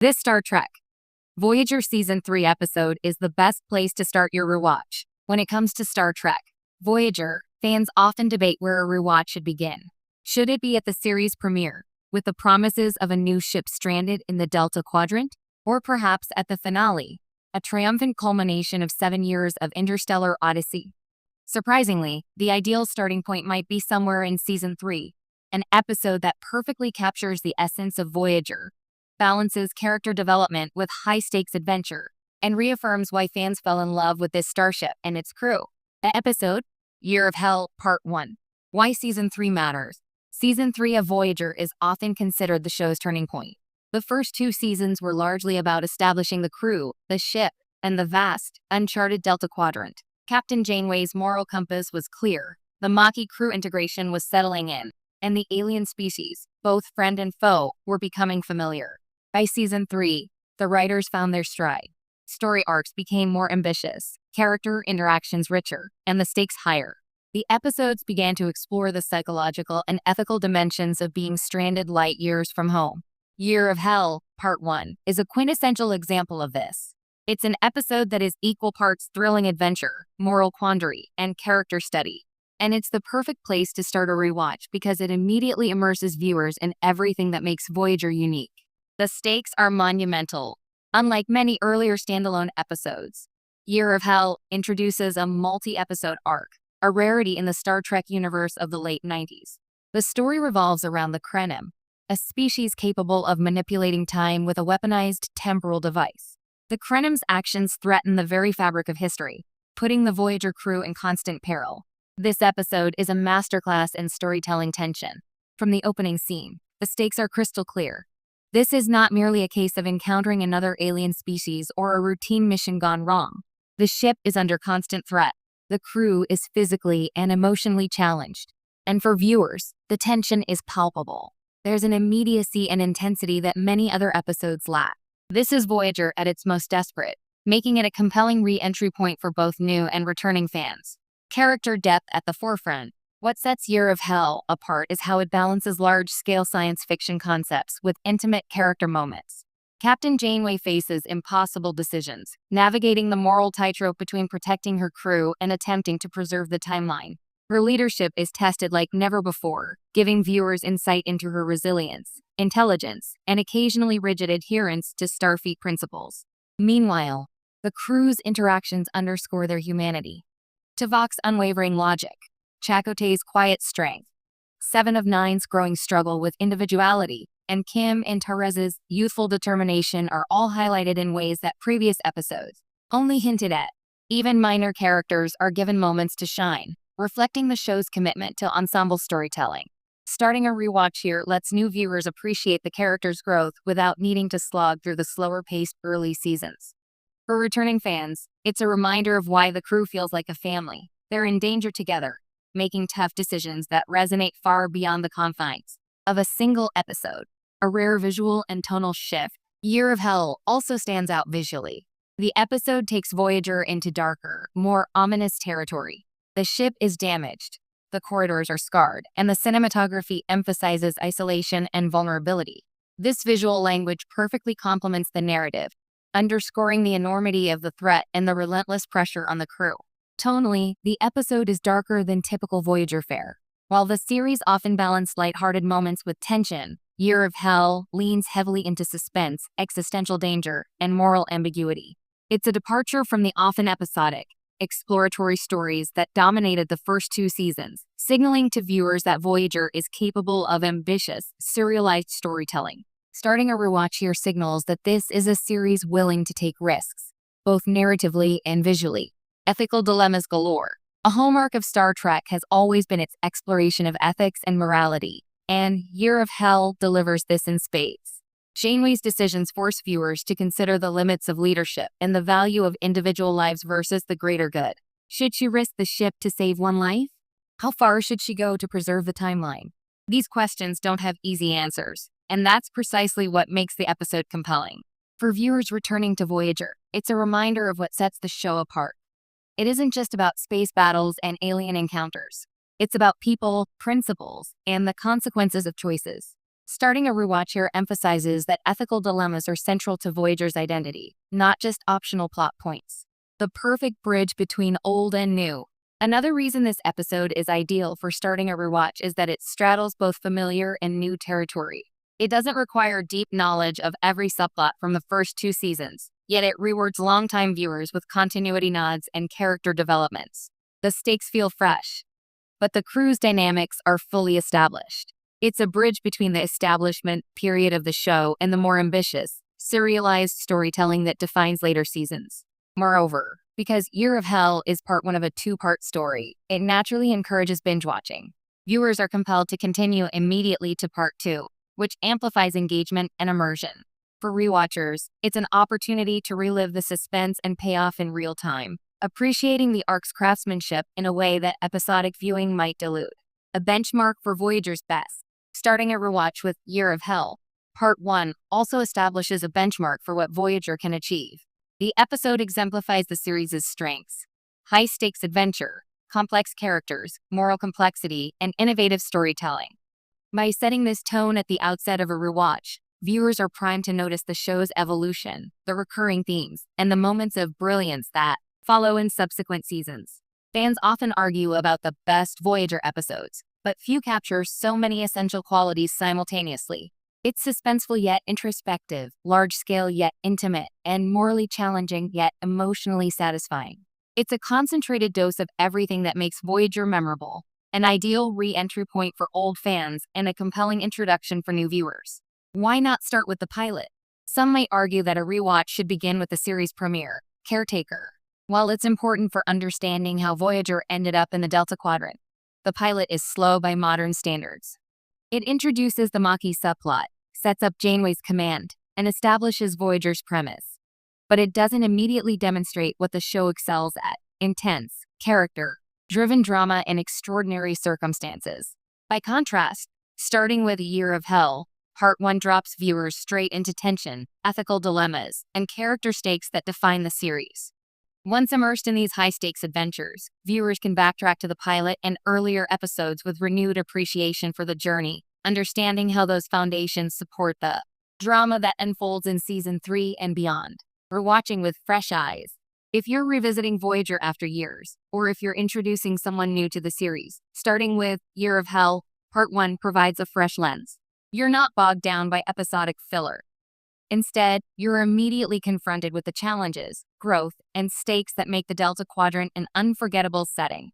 This Star Trek Voyager Season 3 episode is the best place to start your rewatch. When it comes to Star Trek Voyager, fans often debate where a rewatch should begin. Should it be at the series premiere, with the promises of a new ship stranded in the Delta Quadrant? Or perhaps at the finale, a triumphant culmination of 7 years of interstellar odyssey? Surprisingly, the ideal starting point might be somewhere in Season 3, an episode that perfectly captures the essence of Voyager, balances character development with high-stakes adventure, and reaffirms why fans fell in love with this starship and its crew. The episode, Year of Hell, Part 1. Why Season 3 matters. Season 3 of Voyager is often considered the show's turning point. The first 2 seasons were largely about establishing the crew, the ship, and the vast, uncharted Delta Quadrant. Captain Janeway's moral compass was clear, the Maquis crew integration was settling in, and the alien species, both friend and foe, were becoming familiar. By Season 3, the writers found their stride. Story arcs became more ambitious, character interactions richer, and the stakes higher. The episodes began to explore the psychological and ethical dimensions of being stranded light years from home. Year of Hell, Part 1, is a quintessential example of this. It's an episode that is equal parts thrilling adventure, moral quandary, and character study. And it's the perfect place to start a rewatch because it immediately immerses viewers in everything that makes Voyager unique. The stakes are monumental. Unlike many earlier standalone episodes, Year of Hell introduces a multi-episode arc, a rarity in the Star Trek universe of the late 90s. The story revolves around the Krenim, a species capable of manipulating time with a weaponized temporal device. The Krenim's actions threaten the very fabric of history, putting the Voyager crew in constant peril. This episode is a masterclass in storytelling tension. From the opening scene, the stakes are crystal clear. This is not merely a case of encountering another alien species or a routine mission gone wrong. The ship is under constant threat. The crew is physically and emotionally challenged. And for viewers, the tension is palpable. There's an immediacy and intensity that many other episodes lack. This is Voyager at its most desperate, making it a compelling re-entry point for both new and returning fans. Character depth at the forefront. What sets Year of Hell apart is how it balances large-scale science fiction concepts with intimate character moments. Captain Janeway faces impossible decisions, navigating the moral tightrope between protecting her crew and attempting to preserve the timeline. Her leadership is tested like never before, giving viewers insight into her resilience, intelligence, and occasionally rigid adherence to Starfleet principles. Meanwhile, the crew's interactions underscore their humanity. Tuvok's unwavering logic, Chakotay's quiet strength, Seven of Nine's growing struggle with individuality, and Kim and Therez's youthful determination are all highlighted in ways that previous episodes only hinted at. Even minor characters are given moments to shine, reflecting the show's commitment to ensemble storytelling. Starting a rewatch here lets new viewers appreciate the characters' growth without needing to slog through the slower-paced early seasons. For returning fans, it's a reminder of why the crew feels like a family. They're in danger together, making tough decisions that resonate far beyond the confines of a single episode. A rare visual and tonal shift, Year of Hell also stands out visually. The episode takes Voyager into darker, more ominous territory. The ship is damaged, the corridors are scarred, and the cinematography emphasizes isolation and vulnerability. This visual language perfectly complements the narrative, underscoring the enormity of the threat and the relentless pressure on the crew. Tonally, the episode is darker than typical Voyager fare. While the series often balanced lighthearted moments with tension, Year of Hell leans heavily into suspense, existential danger, and moral ambiguity. It's a departure from the often episodic, exploratory stories that dominated the first 2 seasons, signaling to viewers that Voyager is capable of ambitious, serialized storytelling. Starting a rewatch here signals that this is a series willing to take risks, both narratively and visually. Ethical dilemmas galore. A hallmark of Star Trek has always been its exploration of ethics and morality, and Year of Hell delivers this in spades. Janeway's decisions force viewers to consider the limits of leadership and the value of individual lives versus the greater good. Should she risk the ship to save one life? How far should she go to preserve the timeline? These questions don't have easy answers, and that's precisely what makes the episode compelling. For viewers returning to Voyager, it's a reminder of what sets the show apart. It isn't just about space battles and alien encounters. It's about people, principles, and the consequences of choices. Starting a rewatch here emphasizes that ethical dilemmas are central to Voyager's identity, not just optional plot points. The perfect bridge between old and new. Another reason this episode is ideal for starting a rewatch is that it straddles both familiar and new territory. It doesn't require deep knowledge of every subplot from the first 2 seasons, yet it rewards longtime viewers with continuity nods and character developments. The stakes feel fresh, but the crew's dynamics are fully established. It's a bridge between the establishment period of the show and the more ambitious, serialized storytelling that defines later seasons. Moreover, because Year of Hell is part 1 of a 2-part story, it naturally encourages binge watching. Viewers are compelled to continue immediately to part 2, which amplifies engagement and immersion. For rewatchers, it's an opportunity to relive the suspense and payoff in real time, appreciating the arc's craftsmanship in a way that episodic viewing might dilute. A benchmark for Voyager's best. Starting a rewatch with Year of Hell, Part 1 also establishes a benchmark for what Voyager can achieve. The episode exemplifies the series' strengths: high-stakes adventure, complex characters, moral complexity, and innovative storytelling. By setting this tone at the outset of a rewatch, viewers are primed to notice the show's evolution, the recurring themes, and the moments of brilliance that follow in subsequent seasons. Fans often argue about the best Voyager episodes, but few capture so many essential qualities simultaneously. It's suspenseful yet introspective, large-scale yet intimate, and morally challenging yet emotionally satisfying. It's a concentrated dose of everything that makes Voyager memorable, an ideal re-entry point for old fans and a compelling introduction for new viewers. Why not start with the pilot? Some might argue that a rewatch should begin with the series premiere, Caretaker. While it's important for understanding how Voyager ended up in the Delta Quadrant, the pilot is slow by modern standards. It introduces the Maquis subplot, sets up Janeway's command, and establishes Voyager's premise. But it doesn't immediately demonstrate what the show excels at: intense, character-driven drama and extraordinary circumstances. By contrast, starting with Year of Hell, Part 1 drops viewers straight into tension, ethical dilemmas, and character stakes that define the series. Once immersed in these high-stakes adventures, viewers can backtrack to the pilot and earlier episodes with renewed appreciation for the journey, understanding how those foundations support the drama that unfolds in Season 3 and beyond. Rewatching with fresh eyes. If you're revisiting Voyager after years, or if you're introducing someone new to the series, starting with Year of Hell, Part 1 provides a fresh lens. You're not bogged down by episodic filler. Instead, you're immediately confronted with the challenges, growth, and stakes that make the Delta Quadrant an unforgettable setting.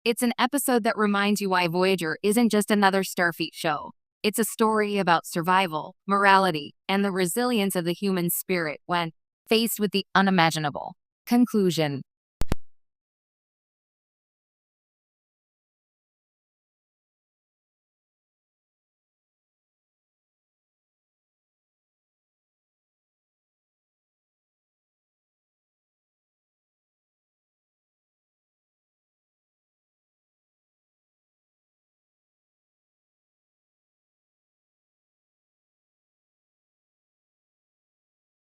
It's an episode that reminds you why Voyager isn't just another Starfleet show. It's a story about survival, morality, and the resilience of the human spirit when faced with the unimaginable. Conclusion.